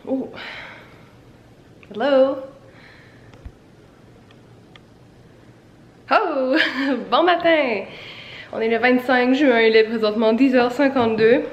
Oh! Hello! Oh! Bon matin! On est le 25 juin, il est présentement 10h52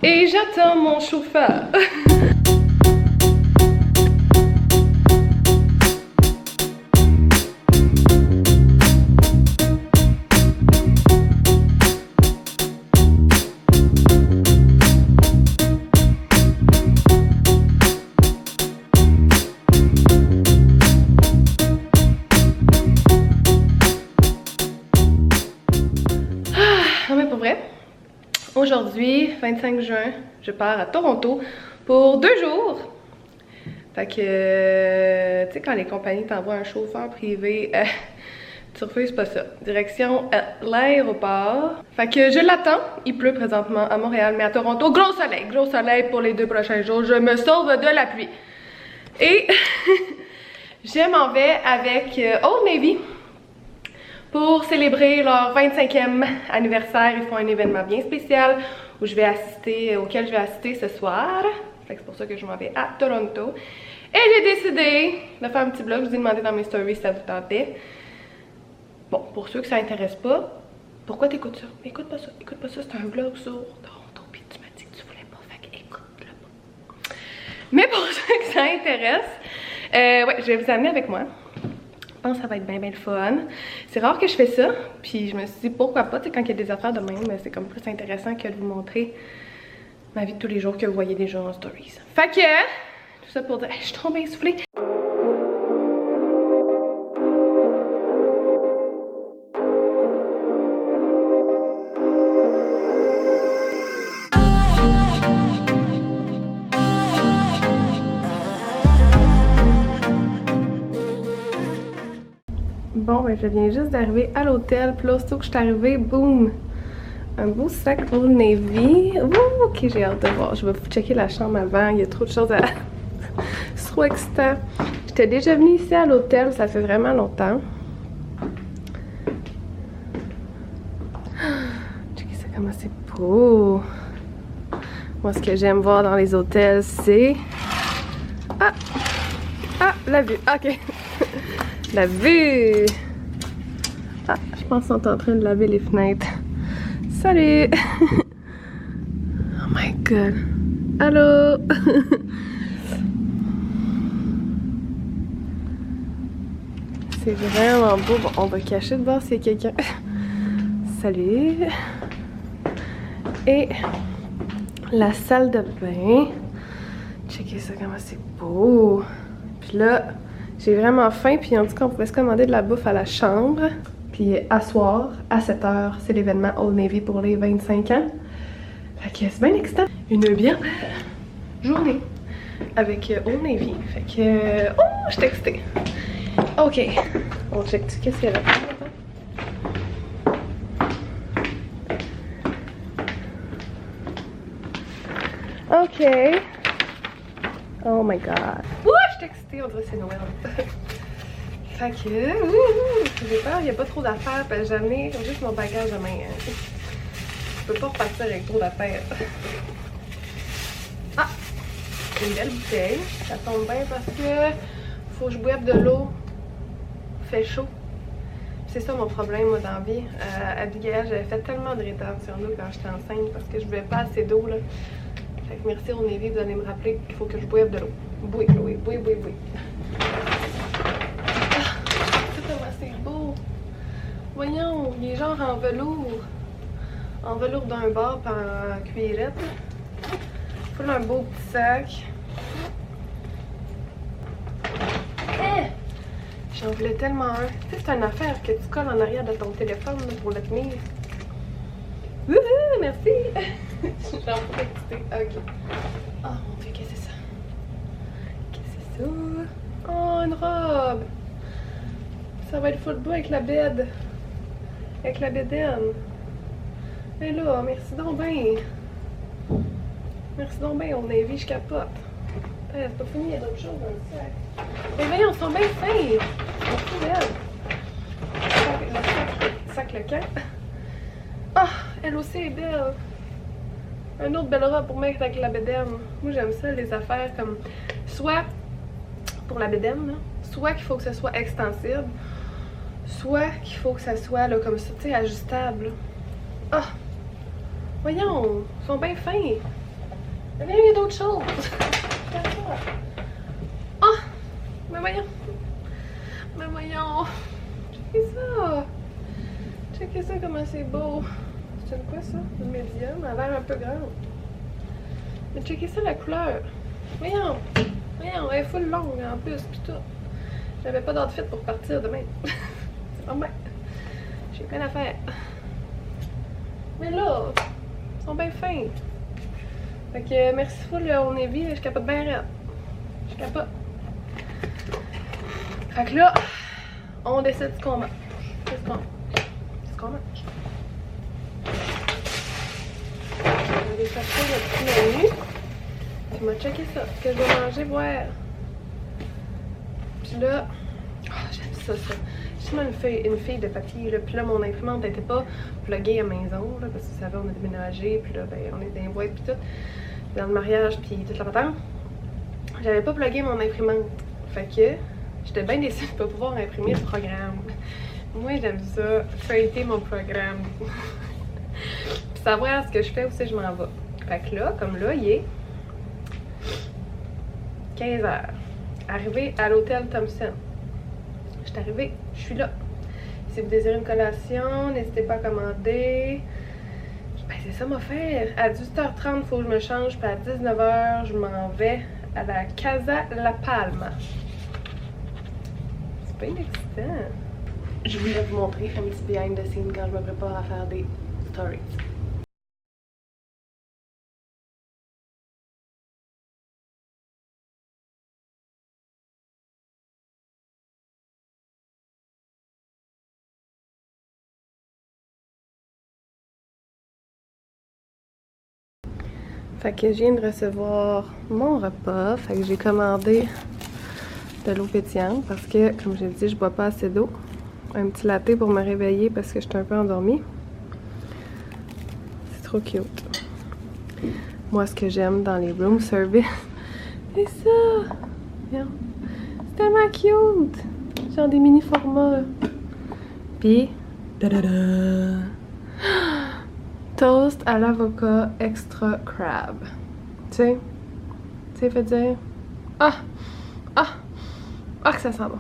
et j'attends mon chauffeur. Non mais pour vrai, aujourd'hui, 25 juin, je pars à Toronto pour 2 jours. Fait que, tu sais, quand les compagnies t'envoient un chauffeur privé, tu refuses pas ça. Direction l'aéroport. Fait que je l'attends. Il pleut présentement à Montréal, mais à Toronto, gros soleil pour les 2 prochains jours. Je me sauve de la pluie. Et je m'en vais avec Old Navy. Pour célébrer leur 25e anniversaire, ils font un événement bien spécial auquel je vais assister ce soir. C'est pour ça que je m'en vais à Toronto. Et j'ai décidé de faire un petit vlog. Je vous ai demandé dans mes stories si ça vous tentait. Bon, pour ceux que ça intéresse pas, pourquoi t'écoutes ça? Écoute pas ça, c'est un vlog sur Toronto. Puis tu m'as dit que tu voulais pas, fait que écoute-le pas. Mais pour ceux que ça intéresse, ouais, je vais vous amener avec moi. Je pense que ça va être bien le fun. C'est rare que je fais ça, puis je me suis dit pourquoi pas, tu sais, quand il y a des affaires de même, c'est comme plus intéressant que de vous montrer ma vie de tous les jours que vous voyez déjà en stories. Fait que, tout ça pour dire, je suis trop bien essoufflée. Bon, ben je viens juste d'arriver à l'hôtel, puis là, aussitôt que je suis arrivée, boum! Un beau sac Old Navy. Ouh, ok, j'ai hâte de voir. Je vais checker la chambre avant, il y a trop de choses à... C'est trop excitant. J'étais déjà venue ici à l'hôtel, ça fait vraiment longtemps. Checkez ça comment c'est beau! Moi, ce que j'aime voir dans les hôtels, c'est... Ah, la vue, ok. La vue! Ah, je pense qu'ils sont en train de laver les fenêtres. Salut! Oh my god! Allô! C'est vraiment beau. Bon, on va cacher de voir s'il y a quelqu'un. Salut! Et la salle de bain. Checkez ça comment c'est beau! Puis là, j'ai vraiment faim, puis on dit qu'on pouvait se commander de la bouffe à la chambre. Puis à soir, à 7h, c'est l'événement Old Navy pour les 25 ans. Fait que c'est bien excitant. Une bien journée avec Old Navy. Fait que... Oh, je suis excitée. Ok, on check qu'est-ce qu'il y a là. Ok. Oh my god. Ouh, je suis excitée, on dirait que c'est Noël. Fait que, j'ai peur, il n'y a pas trop d'affaires, parce que j'ai amené juste mon bagage de main. Je peux pas repartir avec trop d'affaires. Ah! Une belle bouteille. Ça tombe bien parce que faut que je boive de l'eau. Il fait chaud. C'est ça mon problème, moi, dans la vie. À Abigail, j'avais fait tellement de rétention d'eau quand j'étais enceinte parce que je buvais pas assez d'eau, là. Fait que merci au Navy, vous allez me rappeler qu'il faut que je boive de l'eau. Oui. C'est beau. Voyons, il est genre en velours. En velours d'un bord pis en cuirette. Faut un beau petit sac. J'en voulais tellement un. Tu sais, c'est une affaire que tu colles en arrière de ton téléphone là, pour le tenir. Wouhou, merci. J'en pourrais exciter. Ok. Oh mon dieu, qu'est-ce que c'est ça? Qu'est-ce que c'est ça? Oh, une robe. Ça va être full beau avec la bed. Avec la bédaine. Mais là, merci donc ben. Merci donc ben, Old Navy, je capote. C'est pas fini, il y a d'autres choses dans le sac. Mais voyons, ils sont bien fins. Ils sont trop belles. Le sac le camp. Ah, elle aussi est belle. Un autre belle robe pour mettre avec la bédaine. Moi j'aime ça, les affaires comme... Soit pour la bédaine, là, soit qu'il faut que ce soit extensible, soit qu'il faut que ça soit là, comme ça, tu sais, ajustable. Ah! Voyons! Ils sont bien fins! Il y a d'autres choses! Ah! Mais voyons! Mais voyons! Checkez ça! Checkez ça comment c'est beau! C'est une quoi ça? Une médium? Elle a l'air un peu grande. Mais checkez ça la couleur! Voyons! Voyons, elle est full longue en plus, pis tout. J'avais pas d'outfit pour partir demain. C'est pas mal. J'ai plein d'affaires. Mais là, ils sont bien fins. Fait que merci full Old Navy, je capote bien raide. Je capote. Fait que là, on décide ce qu'on mange. Qu'est-ce qu'on mange? Qu'est-ce qu'on mange? Je vais aller chercher le petit menu. Tu m'as checké ça, ce que je vais manger, voir. Puis là, oh, j'aime ça. J'ai tellement une feuille de papier, là. Puis là, mon imprimante n'était pas pluguée à maison, là, parce que vous savez, on a déménagé, puis là, ben, on est dans les boîtes, puis tout. Dans le mariage, puis toute la patente. J'avais pas plugué mon imprimante. Fait que j'étais bien déçue de pas pouvoir imprimer le programme. Moi, j'aime ça, feuilleter mon programme. Puis savoir ce que je fais, où c'est je m'en vais. Fait que là, comme là, il est 15h. Arrivé à l'hôtel Thompson. Je suis arrivée, je suis là. Si vous désirez une collation, n'hésitez pas à commander. Ben, c'est ça m'offert. À 18h30, il faut que je me change. Puis à 19h, je m'en vais à la Casa La Palma. C'est pas inexcitant. Je voulais vous montrer un petit behind the scenes quand je me prépare à faire des stories. Fait que je viens de recevoir mon repas. Fait que j'ai commandé de l'eau pétillante parce que, comme j'ai dit, je bois pas assez d'eau. Un petit latte pour me réveiller parce que je suis un peu endormie. C'est trop cute. Moi, ce que j'aime dans les room service, c'est ça! C'est tellement cute! Genre des mini formats. Puis, toast à l'avocat extra crab. Tu sais, fait dire. Ah! Ah! Ah, que ça sent bon.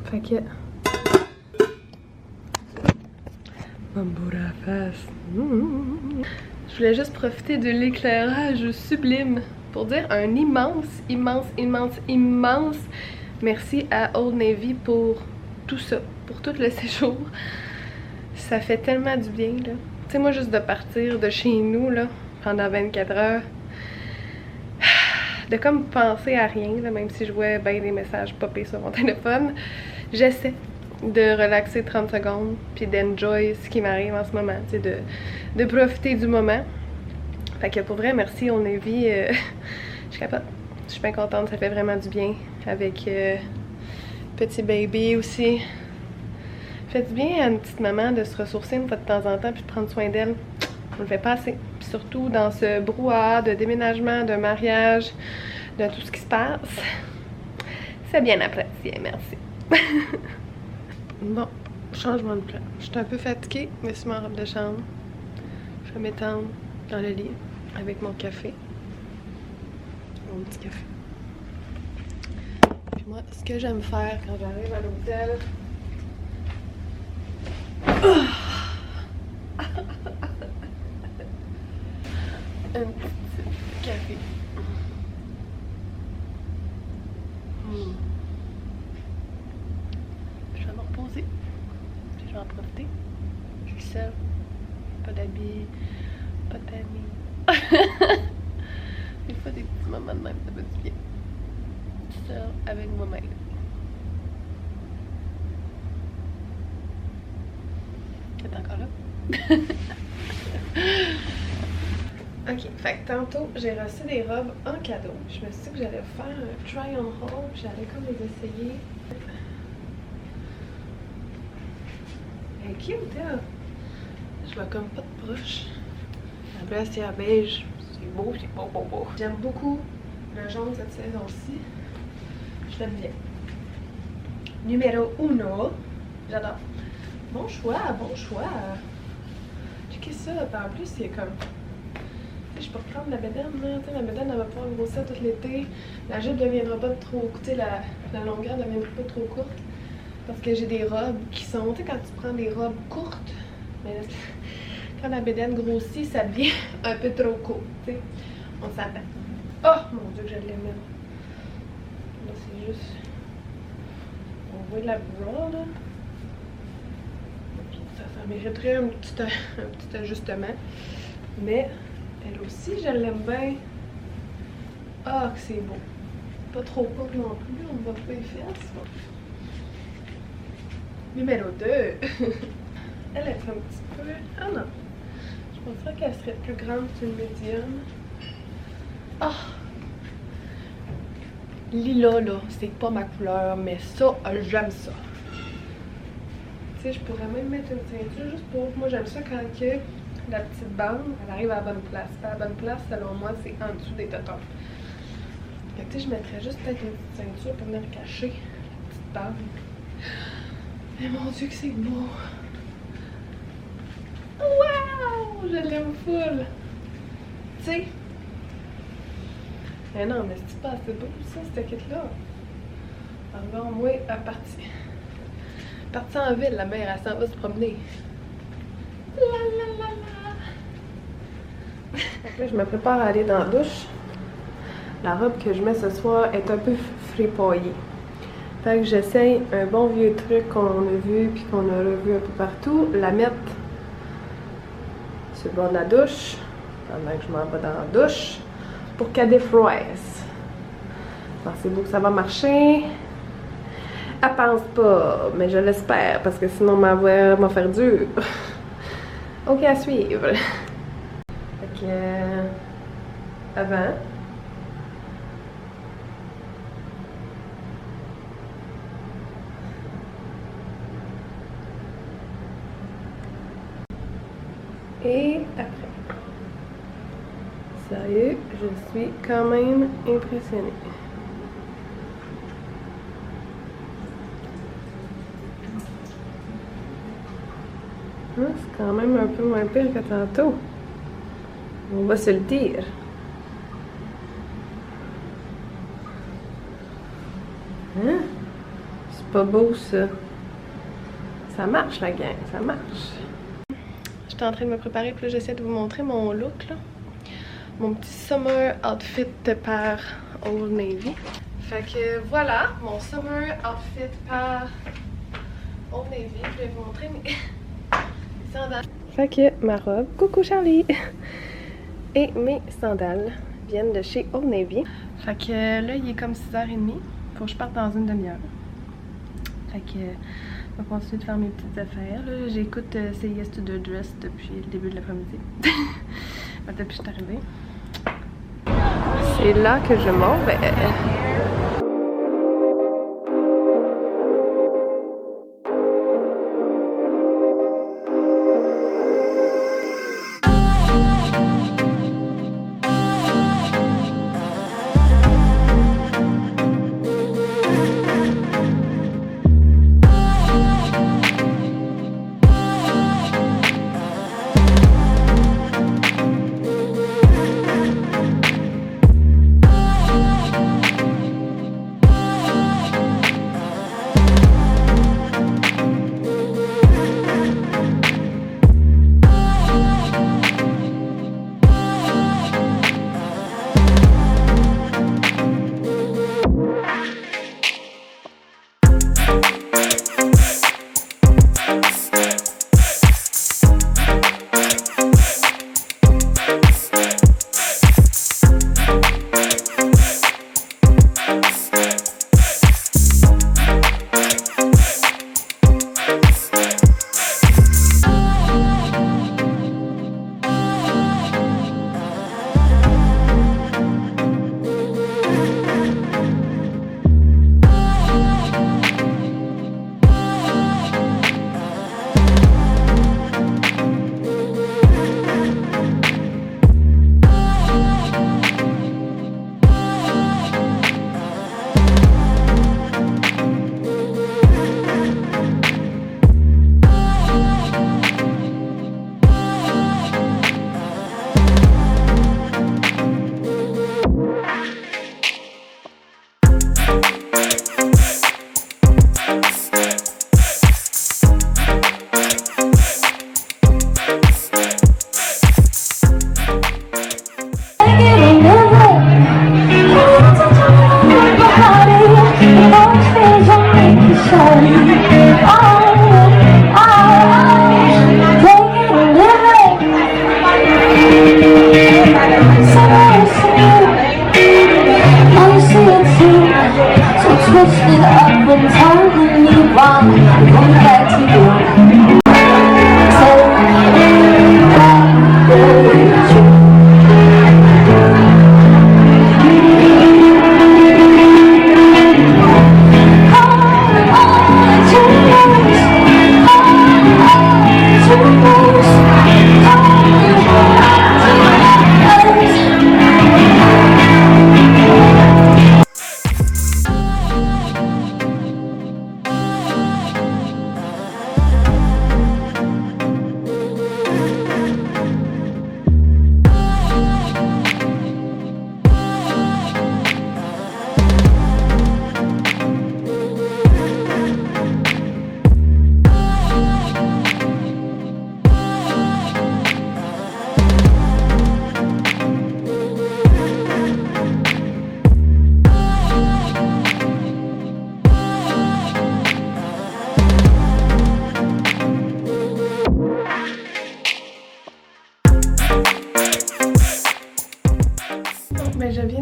Fait que. Mamboura face. Je voulais juste profiter de l'éclairage sublime pour dire un immense merci à Old Navy pour tout ça, pour tout le séjour. Ça fait tellement du bien, là. Tu sais, moi, juste de partir de chez nous, là, pendant 24 heures, de comme penser à rien, là, même si je vois bien des messages popper sur mon téléphone, j'essaie de relaxer 30 secondes, puis d'enjoy ce qui m'arrive en ce moment, tu sais, de profiter du moment. Fait que pour vrai, merci Old Navy, je suis capable. Je suis bien contente, ça fait vraiment du bien avec petit baby aussi. Fait du bien à une petite maman de se ressourcer une fois de temps en temps puis de prendre soin d'elle. On le fait pas assez. Puis surtout dans ce brouhaha de déménagement, de mariage, de tout ce qui se passe. C'est bien apprécié, merci. Bon, changement de plan. Je suis un peu fatiguée, mais c'est ma robe de chambre. Je vais m'étendre dans le lit avec mon café. Mon petit café. Puis moi, ce que j'aime faire quand j'arrive à l'hôtel, un petit café. Je vais me reposer. Puis je vais en profiter. Je suis seule. Pas d'habits. Pas d'amis. Des fois, des petits moments de même, ça fait du bien. Seule avec moi-même. T'es encore là? Ok, fait que tantôt, j'ai reçu des robes en cadeau. Je me suis dit que j'allais faire un try on haul, puis j'allais comme les essayer. Elle est cute, elle! Je vois comme pas de broche. La brassière beige, c'est beau, c'est beau, beau, beau. J'aime beaucoup le jaune cette saison-ci. Je l'aime bien. Numéro 1. J'adore. Bon choix, bon choix. Checkez ça, en plus, c'est comme... Tu sais, je peux reprendre la bédaine, là. Tu sais, la bédaine, elle va pouvoir grossir tout l'été. La jupe ne deviendra pas trop... Tu sais, la longueur ne deviendra pas trop courte. Parce que j'ai des robes qui sont... Tu sais, quand tu prends des robes courtes, mais quand la bédaine grossit, ça devient un peu trop court, tu sais. On s'attend. Oh, mon Dieu, que je l'aime. Là, c'est juste... On voit de la bra, là. Ça mériterait un petit ajustement. Mais elle aussi, je l'aime bien. Ah, que c'est beau. Pas trop court non plus, on ne voit pas les fesses. Numéro 2. Elle est un petit peu... Ah non. Je penserais qu'elle serait plus grande qu'une médium. Ah! Lila, là, c'est pas ma couleur, mais ça, j'aime ça. Tu sais, je pourrais même mettre une ceinture juste pour... Moi, j'aime ça quand que la petite bande, elle arrive à la bonne place. À la bonne place, selon moi, c'est en dessous des totons. Fait que tu sais, je mettrais juste peut-être une petite ceinture pour venir cacher la petite bande. Mais mon Dieu que c'est beau! Wow! Je l'aime full! Tu sais? Mais non, mais c'est pas assez beau ça, cette kit-là. Alors, moi, elle partie. Partie en ville, la mère, elle s'en va se promener. La la la la! Donc là, je me prépare à aller dans la douche. La robe que je mets ce soir est un peu fripaillée. Fait que j'essaye un bon vieux truc qu'on a vu puis qu'on a revu un peu partout, la mettre sur le bord de la douche pendant que je m'en vais dans la douche pour qu'elle défroisse. Pensez-vous que ça va marcher? Elle pense pas, mais je l'espère parce que sinon ma voix va faire dur. Ok, à suivre. Fait que avant. Et après. Sérieux, je suis quand même impressionnée. C'est quand même un peu moins pire que tantôt. On va se le dire. Hein? C'est pas beau ça. Ça marche la gang, ça marche. J'étais en train de me préparer, puis là j'essaie de vous montrer mon look là. Mon petit summer outfit par Old Navy. Fait que voilà, mon summer outfit par Old Navy. Je vais vous montrer mes sandales. Fait que ma robe, coucou Charlie! Et mes sandales viennent de chez Old Navy. Fait que là, il est comme 6h30. Faut que je parte dans une demi-heure. Fait que je vais continuer de faire mes petites affaires. J'écoute Say Yes to the Dress depuis le début de l'après-midi. Depuis que je suis arrivée. C'est là que je m'en vais.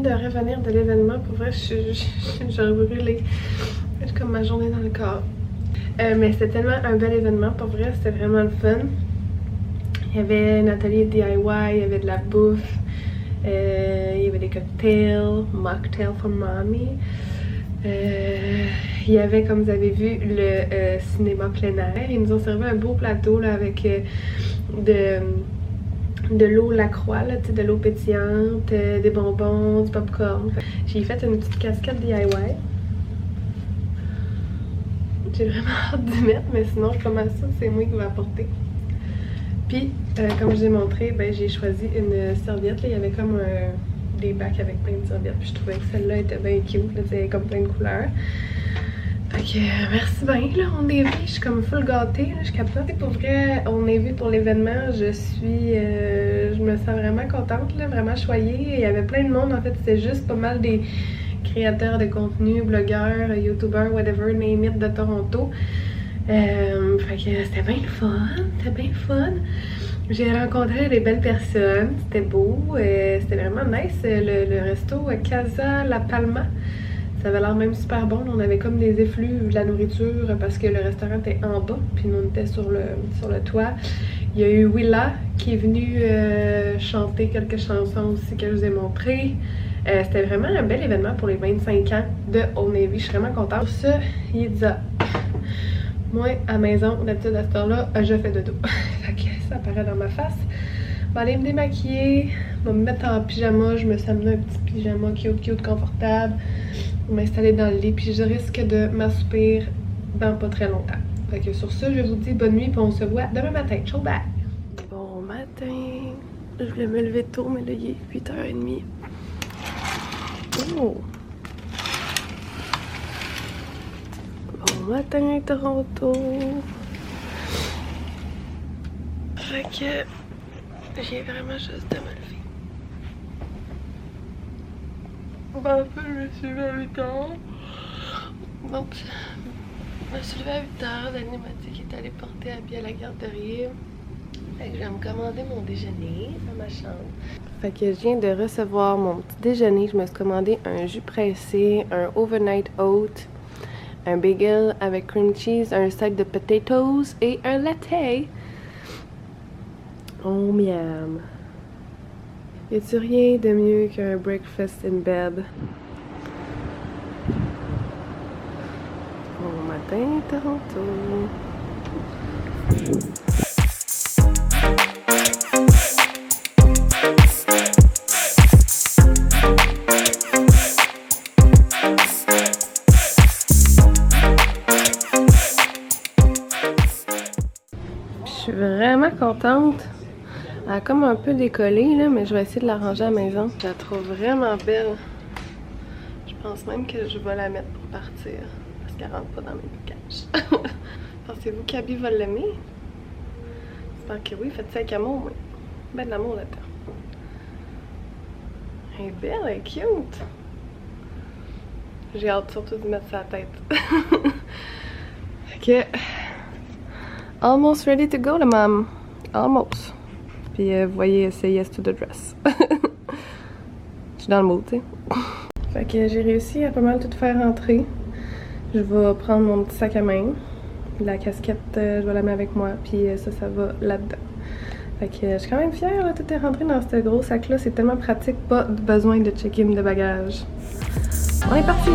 de revenir de l'événement. Pour vrai, je brûlée. J'ai comme ma journée dans le corps. Mais c'était tellement un bel événement. Pour vrai, c'était vraiment le fun. Il y avait un atelier DIY, il y avait de la bouffe, il y avait des cocktails, mocktail for mommy. Il y avait, comme vous avez vu, le cinéma plein air. Ils nous ont servi un beau plateau là, avec de l'eau Lacroix, là, de l'eau pétillante, des bonbons, du popcorn. J'ai fait une petite casquette DIY. J'ai vraiment hâte d'y mettre, mais sinon, comme ça, c'est moi qui vais apporter. Puis, comme je vous ai montré, ben, j'ai choisi une serviette. Là. Il y avait comme des bacs avec plein de serviettes. Puis je trouvais que celle-là était bien cute. Là, il y avait comme plein de couleurs. Fait que merci bien. Là, on est vu. Je suis comme full gâtée. Là, je capote. Pour vrai, on est vu pour l'événement. Je me sens vraiment contente. Là, vraiment choyée. Il y avait plein de monde. En fait, c'était juste pas mal des créateurs de contenu, blogueurs, youtubeurs, whatever, name it, de Toronto. Fait que c'était bien le fun, c'était bien le fun. J'ai rencontré des belles personnes, c'était beau, c'était vraiment nice. Le resto Casa La Palma, ça avait l'air même super bon. On avait comme des effluves de la nourriture parce que le restaurant était en bas, puis nous on était sur le toit. Il y a eu Willa qui est venue chanter quelques chansons aussi que je vous ai montrées. C'était vraiment un bel événement pour les 25 ans de Old Navy. Je suis vraiment contente. Pour ça, il dit moi, à la maison, d'habitude à cette heure-là, je fais dodo. Fait que ça apparaît dans ma face. Je vais aller me démaquiller, je vais me mettre en pyjama. Je me suis amené un petit pyjama cute, confortable. Je vais m'installer dans le lit, puis je risque de m'assoupir dans pas très longtemps. Fait que sur ça, je vous dis bonne nuit, puis on se voit demain matin. Ciao, bye! Bon matin! Je voulais me lever tôt, mais là, il est 8h30. Oh! Bon matin, Toronto! Fait que j'ai vraiment juste de me lever. Ben, en fait, je me suis levée à 8h. Donc, je me suis levée à 8h. Dani m'a dit qu'il est allé porter Abby à la garderie. Fait que je vais me commander mon déjeuner dans ma chambre. Fait que je viens de recevoir mon petit déjeuner. Je me suis commandé un jus pressé, un overnight oat, un bagel avec cream cheese, un side de potatoes et un latte. Oh miam! Y a-t-il rien de mieux qu'un breakfast in bed? Bon matin, Toronto! Je suis vraiment contente. Elle a comme un peu décollé là, mais je vais essayer de la ranger à la maison. Je la trouve vraiment belle. Je pense même que je vais la mettre pour partir. Parce qu'elle rentre pas dans mes bagages. Pensez-vous qu'Abby va l'aimer? J'espère que oui. Faites ça avec amour, mais ben de l'amour là-dedans. Elle est belle, elle est cute. J'ai hâte surtout de mettre ça à la tête. Ok. Almost ready to go, la maman. Almost. Puis vous voyez, c'est yes to the dress. Je suis dans le mood, tu sais. Fait que j'ai réussi à pas mal tout faire rentrer. Je vais prendre mon petit sac à main. La casquette, je vais la mettre avec moi. Puis ça va là-dedans. Fait que je suis quand même fière, là, tout est rentré dans ce gros sac-là. C'est tellement pratique, pas besoin de check-in de bagages. On est parti!